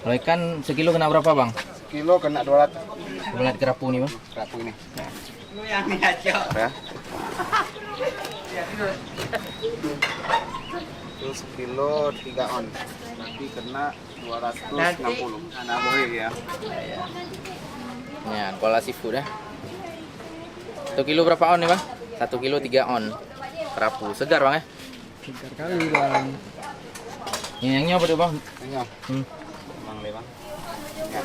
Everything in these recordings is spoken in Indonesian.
Kalau ikan sekilo kena berapa bang? Kilo kena 200. Coba lihat kerapu nih bang. Kerapu ini. Lu yang nih aja. Ya. Terus kilo 3 on. Nanti kena 260. Anak boleh ya. Ya, kola seafood ya. 1 kilo berapa on nih bang? 1 kilo 3 on. Kerapu segar bang ya? Segar kali bang. Yang apa tuh bang? Ini. Bang le bang. Ya.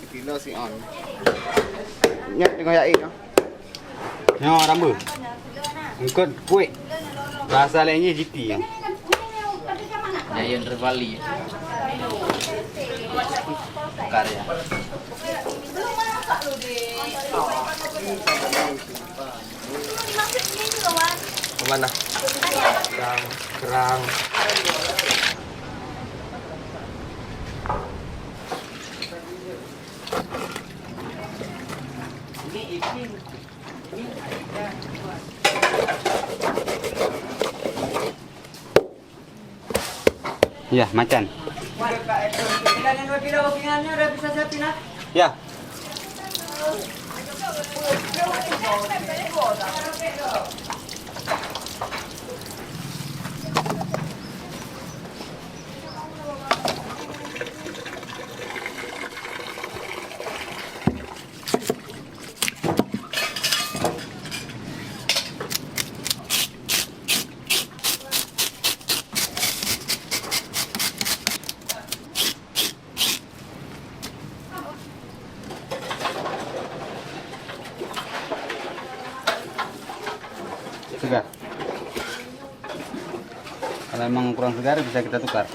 Kilo si on. Nyat tengok ya ini. Nyo rambu. Engkau kue. Bahasa lainnya GT ya. Giant Rivali. Karya. Kemana? Kerang. Iya, macan. Dengan 2 kilo bookingannya udah bisa siapin ah? Ya. Segar. Kalau emang kurang segar bisa kita tukar.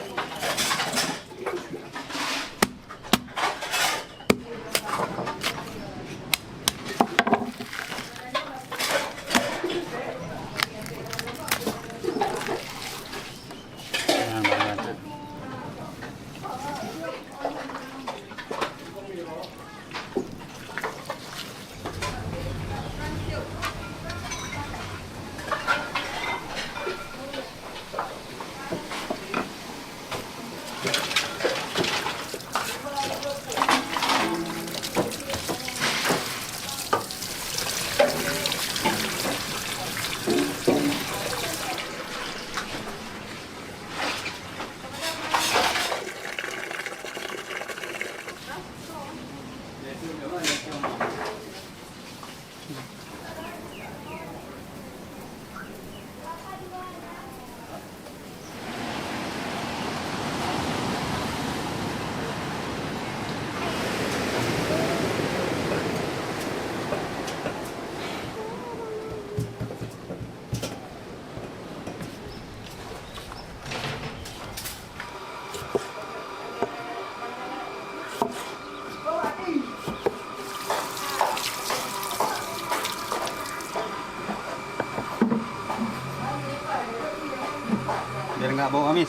Biar nggak bau amis.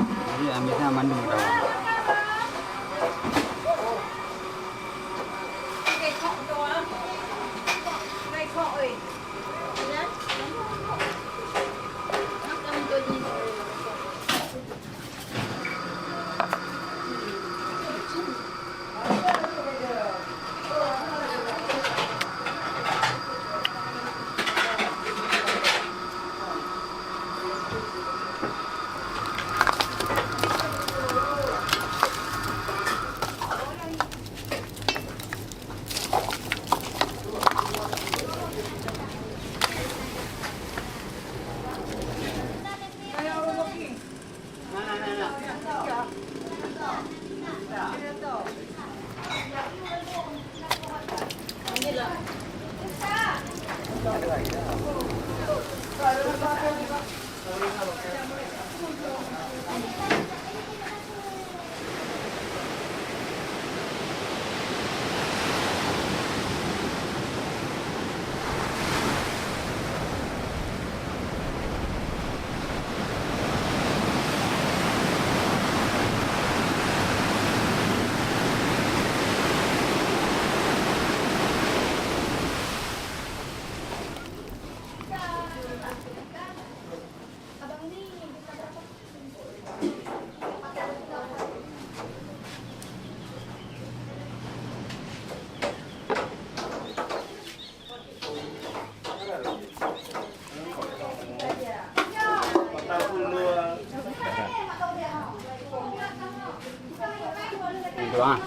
Jadi amisnya mandung daun. bang.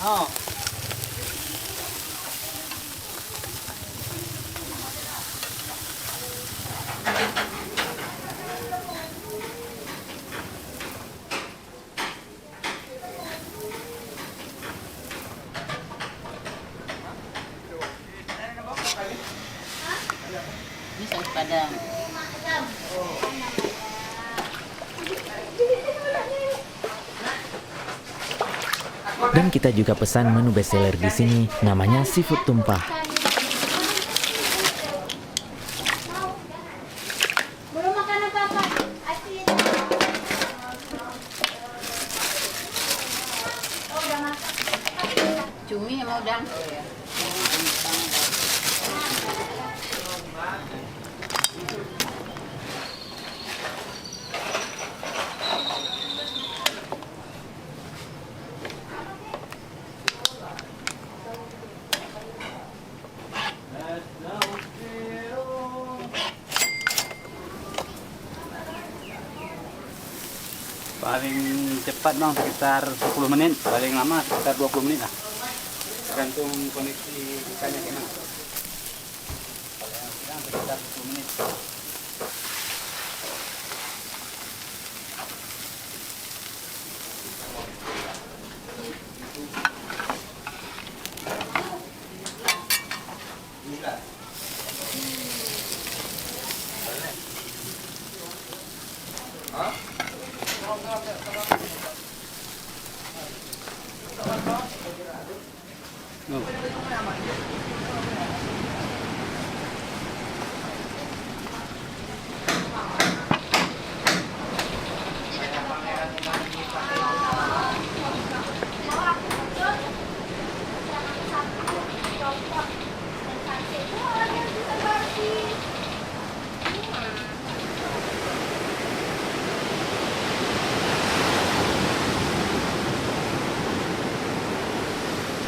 Oh. Ini saus padang. Dan kita juga pesan menu bestseller di sini, namanya seafood tumpah. Belum makan apa-apa. Asin. Oh, udah makan. Cumi sama udang. Paling cepat bang sekitar 10 menit, paling lama sekitar 20 menit lah. Tergantung kondisi ikannya gimana. Paling sedang sekitar 10 menit.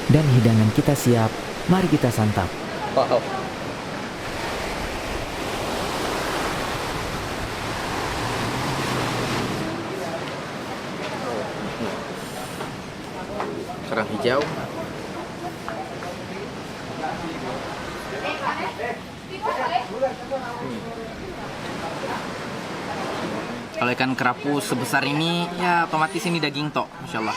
Dan hidangan kita siap, mari kita santap. Wow. Kerang hijau. Kalau ikan kerapu sebesar ini, ya otomatis ini daging tok, Masya Allah.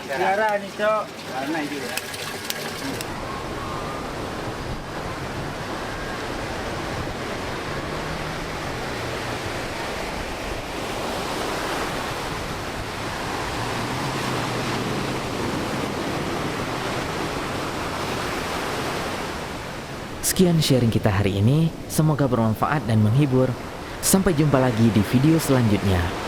Tiara nih, Cok. Karena itu ya. Sekian sharing kita hari ini, semoga bermanfaat dan menghibur. Sampai jumpa lagi di video selanjutnya.